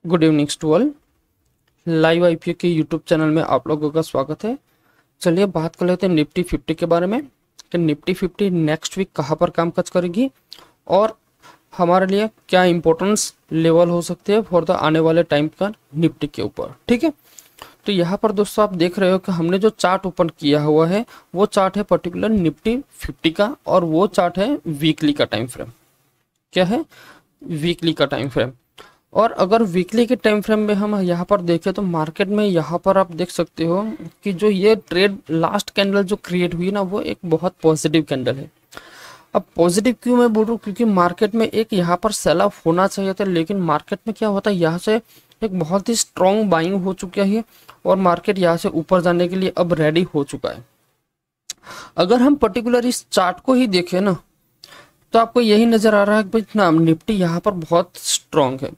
Good evening to all. Live IPO के YouTube channel में आप लोगों का स्वागत है। चलिए बात कर लेते हैं निफ्टी 50 के बारे में कि निफ्टी 50 नेक्स्ट वीक कहाँ पर कामकाज करेगी और हमारे लिए क्या इंपॉर्टेंस लेवल हो सकते हैं फॉर द आने वाले टाइम का निफ्टी के ऊपर। ठीक है, तो यहाँ पर दोस्तों आप देख रहे हो कि हमने जो चार्ट ओपन किया हुआ है वो चार्ट है पर्टिकुलर निफ्टी 50 का और वो चार्ट है वीकली का टाइम फ्रेम। क्या है? वीकली का टाइम फ्रेम। और अगर वीकली के टाइम फ्रेम में हम यहाँ पर देखें तो मार्केट में यहाँ पर आप देख सकते हो कि जो ये ट्रेड लास्ट कैंडल जो क्रिएट हुई ना वो एक बहुत पॉजिटिव कैंडल है। अब पॉजिटिव क्यों मैं बोल रहा हूँ, क्योंकि मार्केट में एक यहाँ पर सेल ऑफ होना चाहिए था, लेकिन मार्केट में क्या होता है यहाँ से एक बहुत ही स्ट्रॉन्ग बाइंग हो चुका है और मार्केट यहाँ से ऊपर जाने के लिए अब रेडी हो चुका है। अगर हम पर्टिकुलर इस चार्ट को ही देखें ना तो आपको यही नजर आ रहा है कि भाई ना निफ्टी यहाँ पर बहुत स्ट्रॉन्ग है,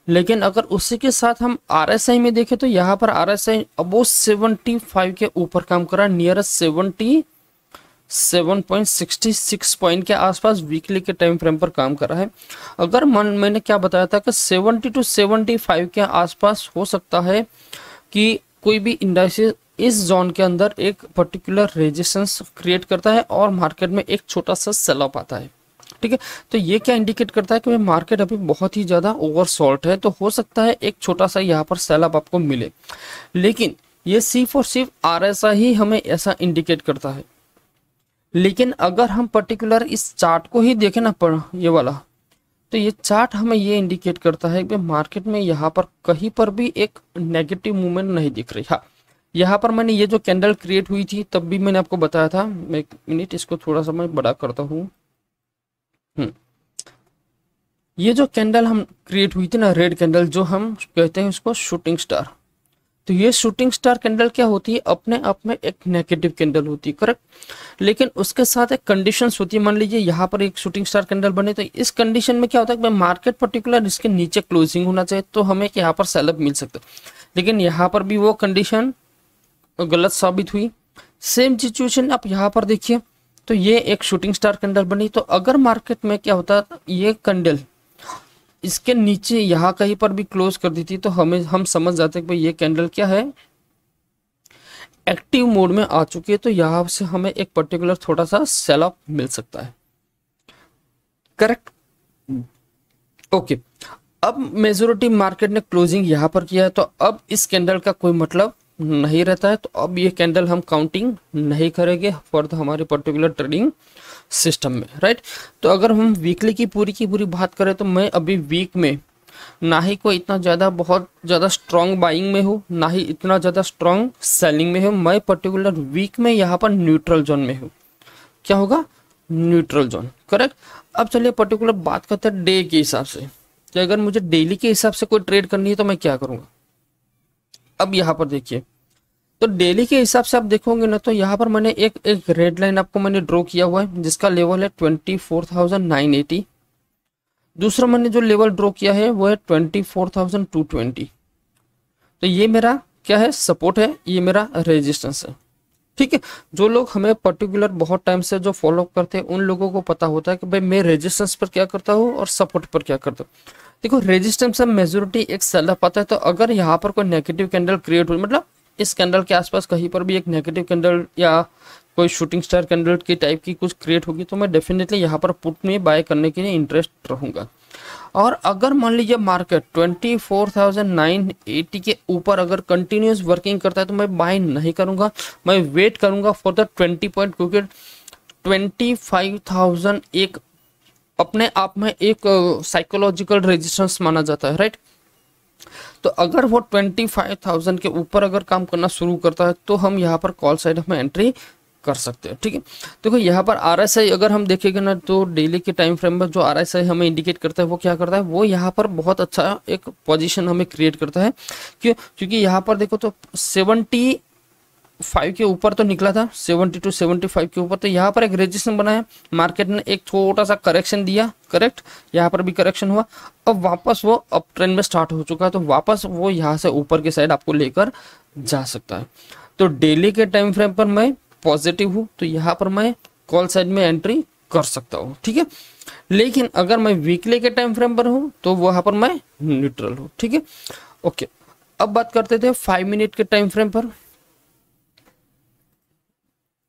लेकिन अगर उसी के साथ हम आरएसआई में देखें तो यहाँ पर आरएसआई अबो 75 के ऊपर काम कर रहा है, नियरेस्ट 77.66 पॉइंट के आसपास वीकली के टाइम फ्रेम पर काम कर रहा है। अगर मैंने क्या बताया था कि 70 to 75 के आसपास हो सकता है कि कोई भी इंडाइसेस इस जोन के अंदर एक पर्टिकुलर रेजिस्टेंस क्रिएट करता है और मार्केट में एक छोटा सा सेल ऑफ आता है। ठीक है, तो ये क्या इंडिकेट करता है कि मार्केट अभी बहुत ही ज्यादा ओवरसोल्ट है, तो हो सकता है एक छोटा सा यहाँ पर सेल अप आपको मिले, लेकिन ये सिर्फ और सिर्फ आरएसआई ही हमें ऐसा इंडिकेट करता है। लेकिन अगर हम पर्टिकुलर इस चार्ट को ही देखें ना ये वाला, तो ये चार्ट हमें ये इंडिकेट करता है कि मार्केट में यहाँ पर कहीं पर भी एक नेगेटिव मूवमेंट नहीं दिख रही। हाँ, यहाँ पर मैंने ये जो कैंडल क्रिएट हुई थी तब भी मैंने आपको बताया था, एक मिनट इसको थोड़ा सा मैं बड़ा करता हूँ। ये जो कैंडल हम क्रिएट हुई थी ना, रेड कैंडल, जो हम कहते हैं उसको शूटिंग स्टार, तो ये शूटिंग स्टार कैंडल क्या होती है, अपने आप में एक नेगेटिव कैंडल होती है, करेक्ट। लेकिन उसके साथ एक कंडीशंस होती है। मान लीजिए यहाँ पर एक शूटिंग स्टार कैंडल बने, तो इस कंडीशन में क्या होता है कि मार्केट पर्टिकुलर इसके नीचे क्लोजिंग होना चाहिए तो हमें यहाँ पर सेलअप मिल सकता है, लेकिन यहाँ पर भी वो कंडीशन गलत साबित हुई। सेम सिचुएशन आप यहाँ पर देखिए, तो ये एक शूटिंग स्टार कैंडल बनी, तो अगर मार्केट में क्या होता ये कैंडल इसके नीचे यहाँ कहीं पर भी क्लोज कर दी थी तो हम समझ जाते हैं कि भाई ये कैंडल क्या है, एक्टिव मोड में आ चुकी है, तो यहाँ से हमें एक पर्टिकुलर थोड़ा सा सेल ऑफ मिल सकता है, करेक्ट। ओके, अब मेजोरिटी मार्केट ने क्लोजिंग यहाँ पर किया है, तो अब इस कैंडल का कोई मतलब नहीं रहता है, तो अब ये कैंडल हम काउंटिंग नहीं करेंगे फॉर द हमारे पर्टिकुलर ट्रेडिंग सिस्टम में, राइट। तो अगर हम वीकली की पूरी बात करें तो मैं अभी वीक में ना ही कोई इतना ज़्यादा बहुत ज़्यादा स्ट्रॉन्ग बाइंग में हूँ, ना ही इतना ज़्यादा स्ट्रॉन्ग सेलिंग में हूँ। मैं पर्टिकुलर वीक में यहाँ पर न्यूट्रल जोन में हूँ। क्या होगा? Neutral zone, correct. अब चलिए पर्टिकुलर बात करते हैं डे के हिसाब से कि अगर मुझे डेली के हिसाब से कोई ट्रेड करनी है तो मैं क्या करूँगा। अब यहाँ पर देखिए, तो डेली के हिसाब से आप देखोगे ना, तो यहाँ पर मैंने एक रेड लाइन आपको मैंने ड्रॉ किया हुआ है जिसका लेवल है 24,980। दूसरा मैंने जो लेवल ड्रॉ किया है वो है 24,220। तो ये मेरा क्या है, सपोर्ट है, ये मेरा रेजिस्टेंस है। ठीक है, जो लोग हमें पर्टिकुलर बहुत टाइम से जो फॉलो करते हैं उन लोगों को पता होता है कि भाई मैं रेजिस्टेंस पर क्या करता हूँ और सपोर्ट पर क्या करता हूँ। देखो, रेजिस्टेंस में मेजोरिटी एक सेल अप आता है, तो अगर यहाँ पर कोई नेगेटिव कैंडल क्रिएट हुई, मतलब इस कैंडल के आसपास कहीं पर भी एक नेगेटिव कैंडल या कोई शूटिंग स्टार कैंडल की टाइप की कुछ क्रिएट होगी, तो मैं डेफिनेटली यहाँ पर पुट में बाय करने के लिए इंटरेस्ट रहूंगा। और अगर मान लीजिए मार्केट 24,980 के ऊपर अगर कंटिन्यूस वर्किंग करता है तो मैं बाय नहीं करूंगा, मैं वेट करूंगा फॉर द 20 पॉइंट, क्योंकि 25,000 एक अपने आप में एक साइकोलॉजिकल रेजिस्टेंस माना जाता है, राइट। तो अगर वो 25,000 के ऊपर अगर काम करना शुरू करता है तो हम यहाँ पर कॉल साइड में एंट्री कर सकते हैं। ठीक है, देखो यहाँ पर आरएसआई अगर हम देखेंगे ना, तो डेली के टाइम फ्रेम में जो आरएसआई हमें इंडिकेट करता है वो क्या करता है, वो यहाँ पर बहुत अच्छा एक पोजीशन हमें क्रिएट करता है। क्यों? क्योंकि यहाँ पर देखो तो 75 के ऊपर तो निकला था, 70 to 75 के ऊपर, तो यहाँ पर एक रेजिस्टेंस बनाया, मार्केट ने एक छोटा सा करेक्शन दिया, करेक्ट, यहाँ पर भी करेक्शन हुआ, अब वापस वो अप ट्रेंड में स्टार्ट हो चुका है, तो वापस वो यहाँ से ऊपर के साइड आपको लेकर जा सकता है। तो डेली के टाइम फ्रेम पर मैं पॉजिटिव हूँ, तो यहाँ पर मैं कॉल साइड में एंट्री कर सकता हूँ, ठीक है। लेकिन अगर मैं वीकली के टाइम फ्रेम पर हूँ तो वहां पर मैं न्यूट्रल हूँ, ठीक है। ओके, अब बात करते थे 5 मिनट के टाइम फ्रेम पर।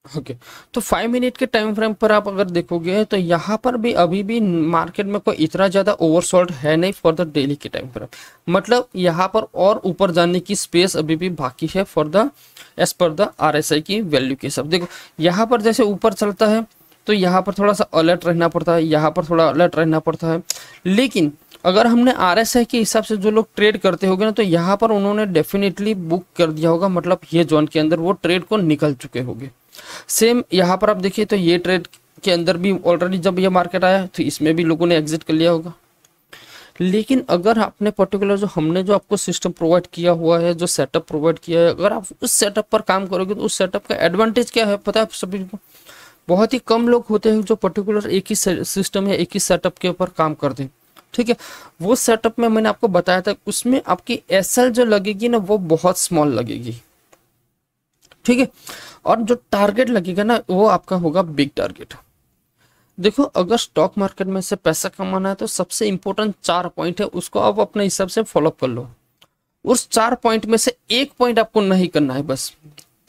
ओके, तो 5 मिनट के टाइम फ्रेम पर आप अगर देखोगे तो यहाँ पर भी अभी भी मार्केट में कोई इतना ज्यादा ओवरसोल्ड है नहीं फॉर द डेली के टाइम फ्रेम। मतलब यहाँ पर और ऊपर जाने की स्पेस अभी भी बाकी है फॉर द एज पर द RSI की वैल्यू के हिसाब। देखो यहाँ पर जैसे ऊपर चलता है तो यहाँ पर थोड़ा सा अलर्ट रहना पड़ता है, यहाँ पर थोड़ा अलर्ट रहना पड़ता है। लेकिन अगर हमने RSI के हिसाब से जो लोग ट्रेड करते होंगे ना, तो यहाँ पर उन्होंने डेफिनेटली बुक कर दिया होगा, मतलब ये जोन के अंदर वो ट्रेड को निकल चुके होंगे। सेम यहाँ पर आप देखिए तो ये ट्रेड के अंदर भी ऑलरेडी जब ये मार्केट आया तो इसमें भी लोगों ने एग्जिट कर लिया होगा। लेकिन अगर आपने पर्टिकुलर जो हमने जो आपको सिस्टम प्रोवाइड किया हुआ है, जो सेटअप प्रोवाइड किया है, अगर आप उस सेटअप पर काम करोगे तो उस सेटअप का एडवांटेज क्या है पता है सभी को? बहुत ही कम लोग होते हैं जो पर्टिकुलर एक ही सिस्टम या एक ही सेटअप के ऊपर काम करते हैं, ठीक है। वो सेटअप में मैंने आपको बताया था, उसमें आपकी SL जो लगेगी ना वो बहुत स्मॉल लगेगी, ठीक है। और जो टारगेट लगेगा ना वो आपका होगा बिग टारगेट। देखो अगर स्टॉक मार्केट में से पैसा कमाना है तो सबसे इंपॉर्टेंट 4 पॉइंट है, उसको आप अपने हिसाब से फॉलो कर लो। उस 4 पॉइंट में से एक पॉइंट आपको नहीं करना है, बस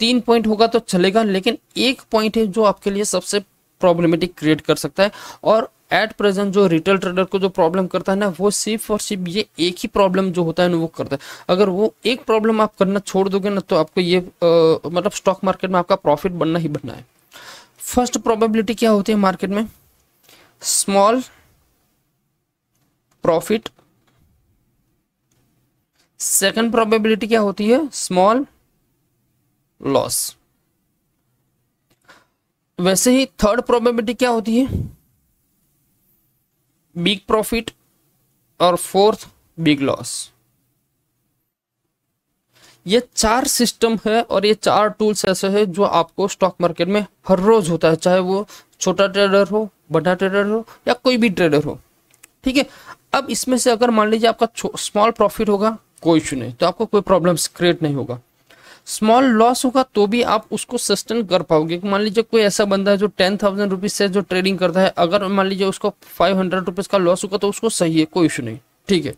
3 पॉइंट होगा तो चलेगा, लेकिन एक पॉइंट है जो आपके लिए सबसे प्रॉब्लमेटिक क्रिएट कर सकता है। और एट प्रेजेंट जो रिटेल ट्रेडर को जो प्रॉब्लम करता है ना, वो सिर्फ और सिर्फ ये एक ही प्रॉब्लम जो होता है ना वो करता है। अगर वो एक प्रॉब्लम आप करना छोड़ दोगे ना तो आपको ये मतलब स्टॉक मार्केट में आपका प्रॉफिट बनना ही बनना है। फर्स्ट प्रोबेबिलिटी क्या होती है मार्केट में? Small profit. सेकंड प्रोबेबिलिटी क्या होती है? Small loss. वैसे ही थर्ड प्रोबेबिलिटी क्या होती है? Big profit. और फोर्थ बिग लॉस। ये 4 सिस्टम है और ये 4 टूल्स ऐसे हैं जो आपको स्टॉक मार्केट में हर रोज होता है, चाहे वो छोटा ट्रेडर हो, बड़ा ट्रेडर हो या कोई भी ट्रेडर हो, ठीक है। अब इसमें से अगर मान लीजिए आपका स्मॉल प्रॉफिट होगा कोई इशू नहीं, तो आपको कोई प्रॉब्लम्स क्रिएट नहीं होगा। स्मॉल लॉस होगा तो भी आप उसको सस्टेन कर पाओगे। मान लीजिए कोई ऐसा बंदा है जो 10,000 रुपीज से जो ट्रेडिंग करता है, अगर मान लीजिए उसको 500 रुपीज का लॉस होगा तो उसको सही है, कोई इशू नहीं, ठीक है।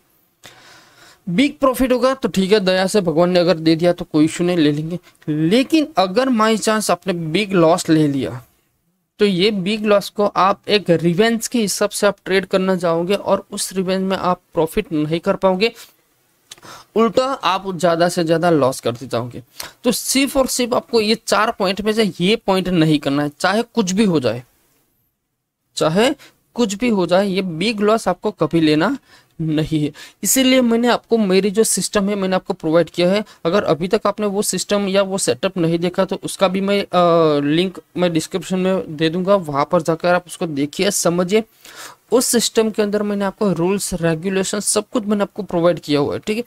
बिग प्रॉफिट होगा तो ठीक है, दया से भगवान ने अगर दे दिया तो कोई इशू नहीं, ले लेंगे। लेकिन अगर बाई चांस आपने बिग लॉस ले लिया तो ये बिग लॉस को आप एक रिवेंज के हिसाब से आप ट्रेड करना चाहोगे और उस रिवेंज में आप प्रॉफिट नहीं कर पाओगे, उल्टा आप ज्यादा से ज्यादा लॉस करते जाओगे। तो सिर्फ और सिर्फ आपको ये 4 पॉइंट में से ये पॉइंट नहीं करना है, चाहे कुछ भी हो जाए, चाहे कुछ भी हो जाए, ये बिग लॉस आपको कभी लेना नहीं है। इसीलिए मैंने आपको मेरी जो सिस्टम है मैंने आपको प्रोवाइड किया है। अगर अभी तक आपने वो सिस्टम या वो सेटअप नहीं देखा तो उसका भी मैं लिंक मैं डिस्क्रिप्शन में दे दूंगा, वहां पर जाकर आप उसको देखिए, समझिए। उस सिस्टम के अंदर मैंने आपको रूल्स रेगुलेशन सब कुछ मैंने आपको प्रोवाइड किया हुआ है, ठीक है,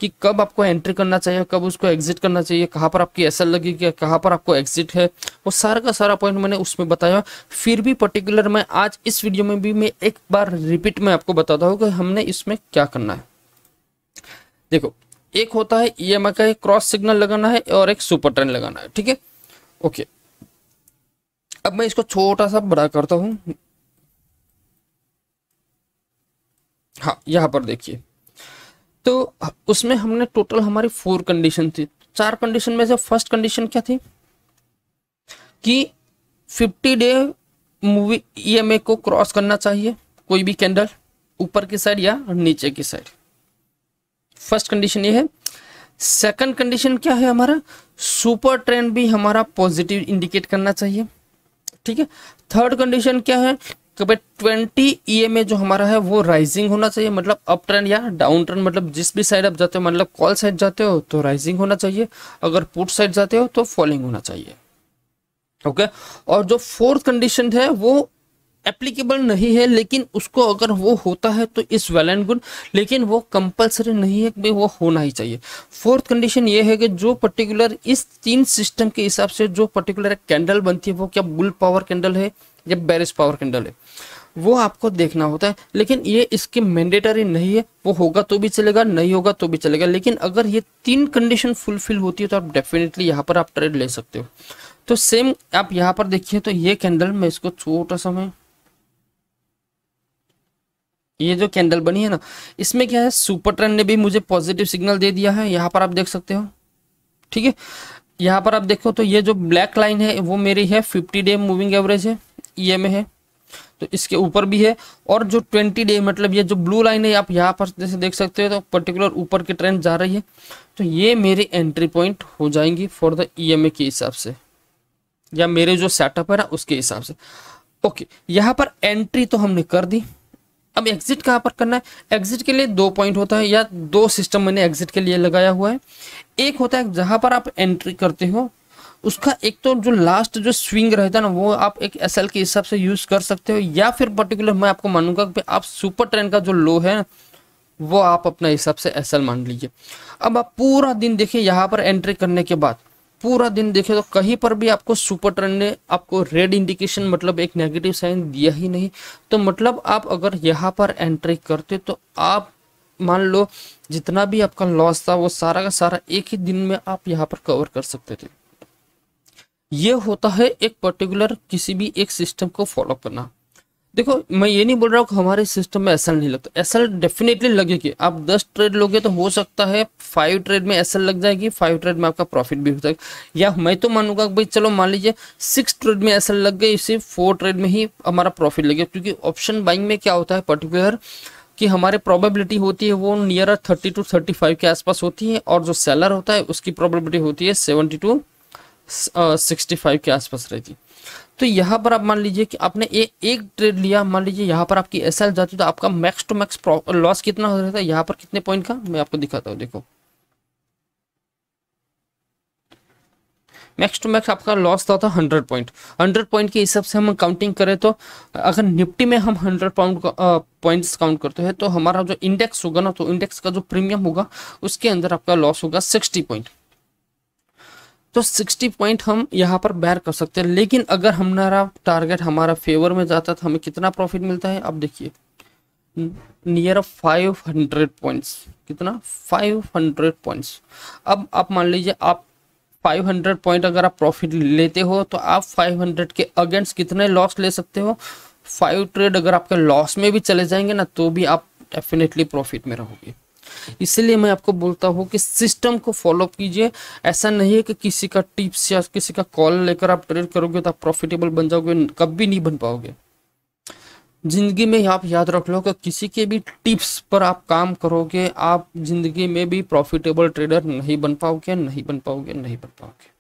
कि कब आपको एंट्री करना चाहिए, कब उसको एग्जिट करना चाहिए, कहाँ पर आपकी SL लगेगी, कहाँ पर आपको एग्जिट है, वो सारा का सारा पॉइंट मैंने उसमें बताया। फिर भी पर्टिकुलर मैं आज इस वीडियो में भी मैं एक बार रिपीट में आपको बताता हूँ कि हमने इसमें क्या करना है। देखो एक होता है EMI का एक क्रॉस सिग्नल लगाना है और एक सुपर ट्रेंड लगाना है, ठीक है। ओके, अब मैं इसको छोटा सा बड़ा करता हूँ। हाँ यहाँ पर देखिए, तो उसमें हमने टोटल हमारी 4 कंडीशन थी। 4 कंडीशन में से फर्स्ट कंडीशन क्या थी कि 50 डे मूवी EMI को क्रॉस करना चाहिए, कोई भी कैंडल ऊपर की साइड या नीचे की साइड। फर्स्ट कंडीशन ये है। सेकंड कंडीशन क्या है हमारा? सुपर ट्रेंड भी हमारा पॉजिटिव इंडिकेट करना चाहिए, ठीक है। थर्ड कंडीशन क्या है कि भाई 20 EMI जो हमारा है वो राइजिंग होना चाहिए, मतलब अप ट्रेंड या डाउन ट्रेंड, मतलब जिस भी साइड आप जाते हो, मतलब कॉल साइड जाते हो तो राइजिंग होना चाहिए, अगर पुट साइड जाते हो तो फॉलिंग होना चाहिए, ओके। और जो फोर्थ कंडीशन है वो एप्लीकेबल नहीं है, लेकिन उसको अगर वो होता है तो इस वेल एंड गुड, लेकिन वो कंपलसरी नहीं है कि वो होना ही चाहिए। फोर्थ कंडीशन ये है कि जो पर्टिकुलर इस 3 सिस्टम के हिसाब से जो पर्टिकुलर एक कैंडल बनती है वो क्या बुल पावर कैंडल है या बेरिश पावर कैंडल है, वो आपको देखना होता है। लेकिन ये इसकी मैंडेटरी नहीं है, वो होगा तो भी चलेगा, नहीं होगा तो भी चलेगा। लेकिन अगर ये 3 कंडीशन फुलफिल होती है तो आप डेफिनेटली यहाँ पर आप ट्रेड ले सकते हो। तो सेम आप यहाँ पर देखिए, तो ये कैंडल मैं इसको छोटा सा मैं ये जो कैंडल बनी है ना, इसमें क्या है, सुपर ट्रेंड ने भी मुझे पॉजिटिव सिग्नल दे दिया है, यहाँ पर आप देख सकते हो। ठीक है, यहाँ पर आप देखो तो ये जो ब्लैक लाइन है वो मेरी है 50 डे मूविंग एवरेज है, ये में है, तो इसके ऊपर भी है। और जो 20 डे मतलब ये जो ब्लू लाइन है आप यहाँ पर जैसे देख सकते हो, तो पर्टिकुलर ऊपर की ट्रेंड जा रही है, तो ये मेरी एंट्री पॉइंट हो जाएंगी फॉर द ईएमए के हिसाब से, या मेरे जो सेटअप है ना उसके हिसाब से। ओके, यहाँ पर एंट्री तो हमने कर दी, अब एग्जिट कहाँ पर करना है। एग्जिट के लिए 2 पॉइंट होता है, या 2 सिस्टम मैंने एग्जिट के लिए लगाया हुआ है। एक होता है जहां पर आप एंट्री करते हो, उसका एक तो जो लास्ट जो स्विंग रहता है ना, वो आप एक एसएल के हिसाब से यूज कर सकते हो, या फिर पर्टिकुलर मैं आपको मानूंगा कि आप सुपर ट्रेंड का जो लो है वो आप अपने हिसाब से एसएल मान लीजिए। अब आप पूरा दिन देखिए, यहाँ पर एंट्री करने के बाद पूरा दिन देखे तो कहीं पर भी आपको सुपर ट्रेंड ने आपको रेड इंडिकेशन मतलब एक नेगेटिव साइन दिया ही नहीं। तो मतलब आप अगर यहाँ पर एंट्री करते तो आप मान लो जितना भी आपका लॉस था वो सारा का सारा एक ही दिन में आप यहाँ पर कवर कर सकते थे। ये होता है एक पर्टिकुलर किसी भी एक सिस्टम को फॉलो करना। देखो मैं ये नहीं बोल रहा हूँ कि हमारे सिस्टम में एसएल नहीं लगता, एसएल डेफिनेटली लगेगी। आप 10 ट्रेड लोगे तो हो सकता है 5 ट्रेड में एसएल लग जाएगी, 5 ट्रेड में आपका प्रॉफिट भी हो जाएगा। या मैं तो मानूंगा कि भाई चलो मान लीजिए 6 ट्रेड में एसएल लग गई, सिर्फ 4 ट्रेड में ही हमारा प्रॉफिट लगे, क्योंकि ऑप्शन बाइंग में क्या होता है पर्टिकुलर कि हमारे प्रोबेबिलिटी होती है वो नियर 30 to 35 के आसपास होती है, और जो सेलर होता है उसकी प्रोबेबिलिटी होती है 70 to 65 के आसपास रहती है। तो यहाँ पर आप मान लीजिए कि आपने एक ट्रेड लिया, मान लीजिए यहाँ पर आपकी एसएल जाती तो आपका मैक्स टू मैक्स लॉस कितना हो रहा था, यहाँ पर कितने पॉइंट का मैं आपको दिखाता हूँ। देखो मैक्स टू मैक्स आपका लॉस था 100 पॉइंट। 100 पॉइंट के हिसाब से हम काउंटिंग करें तो अगर निफ्टी में हम 100 पॉइंट्स काउंट करते हैं तो हमारा जो इंडेक्स होगा ना, तो इंडेक्स का जो प्रीमियम होगा उसके अंदर आपका लॉस होगा 60 पॉइंट। तो 60 पॉइंट हम यहाँ पर बैर कर सकते हैं। लेकिन अगर हमारा टारगेट हमारा फेवर में जाता तो हमें कितना प्रॉफिट मिलता है, अब देखिए नियर 500 पॉइंट्स। कितना, 500 पॉइंट्स। अब आप मान लीजिए आप 500 पॉइंट अगर आप प्रॉफिट लेते हो तो आप 500 के अगेंस्ट कितने लॉस ले सकते हो। 5 ट्रेड अगर आपके लॉस में भी चले जाएंगे ना तो भी आप डेफिनेटली प्रॉफिट में रहोगे। इसलिए मैं आपको बोलता हूँ कि सिस्टम को फॉलो कीजिए। ऐसा नहीं है कि किसी का टिप्स या किसी का कॉल लेकर आप ट्रेड करोगे तो आप प्रॉफिटेबल बन जाओगे, कभी नहीं बन पाओगे। जिंदगी में आप याद रख लो कि किसी के भी टिप्स पर आप काम करोगे आप जिंदगी में भी प्रॉफिटेबल ट्रेडर नहीं बन पाओगे, नहीं बन पाओगे, नहीं बन पाओगे।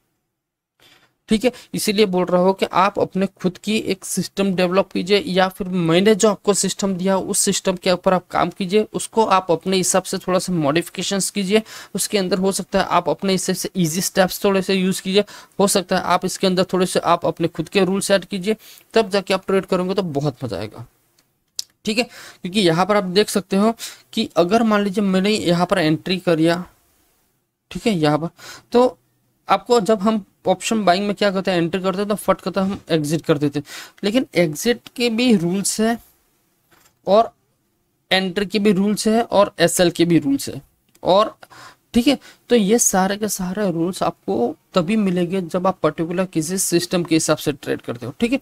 ठीक है, इसीलिए बोल रहा हूँ कि आप अपने खुद की एक सिस्टम डेवलप कीजिए, या फिर मैंने जो आपको सिस्टम दिया उस सिस्टम के ऊपर आप काम कीजिए, उसको आप अपने हिसाब से थोड़ा सा मॉडिफिकेशंस कीजिए। उसके अंदर हो सकता है आप अपने हिसाब से इजी स्टेप्स थोड़े से यूज कीजिए, हो सकता है आप इसके अंदर थोड़े से आप अपने खुद के रूल सेट कीजिए, तब जाके आप ट्रेड करोगे तो बहुत मजा आएगा। ठीक है, क्योंकि यहाँ पर आप देख सकते हो कि अगर मान लीजिए मैंने यहाँ पर एंट्री कर दिया, ठीक है, यहाँ पर तो आपको जब हम ऑप्शन बाइंग में क्या करते हैं, एंट्री करते हैं तो फट करते हम एग्जिट कर देते, लेकिन एग्जिट के भी रूल्स है और एंट्री के भी रूल्स है और एसएल के भी रूल्स है। और ठीक है, तो ये सारे के सारे रूल्स आपको तभी मिलेंगे जब आप पर्टिकुलर किसी सिस्टम के हिसाब से ट्रेड करते हो। ठीक है,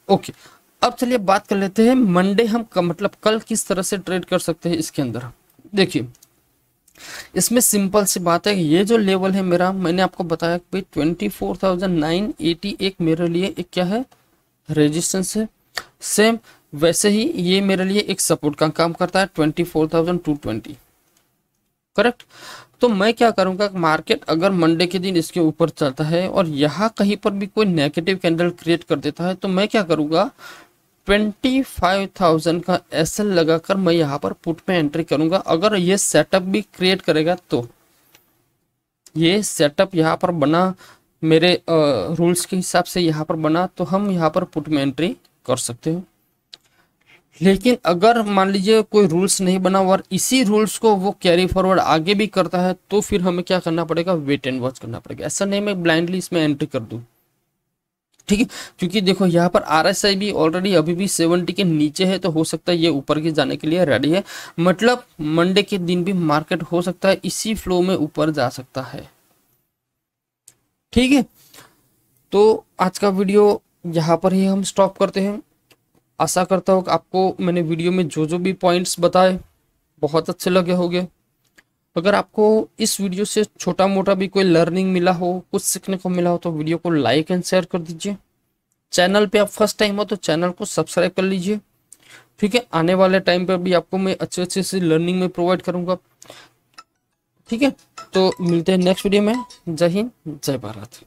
ओके, अब चलिए बात कर लेते हैं मंडे हम मतलब कल किस तरह से ट्रेड कर सकते हैं। इसके अंदर देखिए, इसमें सिंपल सी बात है, ये जो लेवल है मेरा, मैंने आपको बताया कि भाई 24,980 एक मेरे लिए एक क्या है, रेजिस्टेंस है। सेम वैसे ही ये मेरे लिए एक सपोर्ट का काम करता है 24,220, करेक्ट। तो मैं क्या करूंगा, मार्केट अगर मंडे के दिन इसके ऊपर चलता है और यहाँ कहीं पर भी कोई नेगेटिव कैंडल क्रिएट कर देता है तो मैं क्या करूंगा, 25,000 का एसएल लगाकर मैं यहाँ पर पुट में एंट्री करूंगा। अगर ये सेटअप भी क्रिएट करेगा तो ये सेटअप यहाँ पर बना मेरे रूल्स के हिसाब से यहाँ पर बना तो हम यहाँ पर पुट में एंट्री कर सकते हो। लेकिन अगर मान लीजिए कोई रूल्स नहीं बना और इसी रूल्स को वो कैरी फॉरवर्ड आगे भी करता है तो फिर हमें क्या करना पड़ेगा, वेट एंड वॉच करना पड़ेगा। ऐसा नहीं मैं ब्लाइंडली इसमें एंट्री कर दूं, ठीक है, क्योंकि देखो यहाँ पर आरएसआई भी ऑलरेडी अभी भी 70 के नीचे है, तो हो सकता है ये ऊपर के जाने के लिए रेडी है। मतलब मंडे के दिन भी मार्केट हो सकता है इसी फ्लो में ऊपर जा सकता है। ठीक है, तो आज का वीडियो यहाँ पर ही हम स्टॉप करते हैं। आशा करता हूँ कि आपको मैंने वीडियो में जो जो भी पॉइंट्स बताए बहुत अच्छे लगे होंगे। अगर आपको इस वीडियो से छोटा मोटा भी कोई लर्निंग मिला हो, कुछ सीखने को मिला हो, तो वीडियो को लाइक एंड शेयर कर दीजिए। चैनल पे आप फर्स्ट टाइम हो तो चैनल को सब्सक्राइब कर लीजिए। ठीक है, आने वाले टाइम पर भी आपको मैं अच्छे अच्छे से लर्निंग में प्रोवाइड करूंगा। ठीक है, तो मिलते हैं नेक्स्ट वीडियो में। जय हिंद, जय भारत।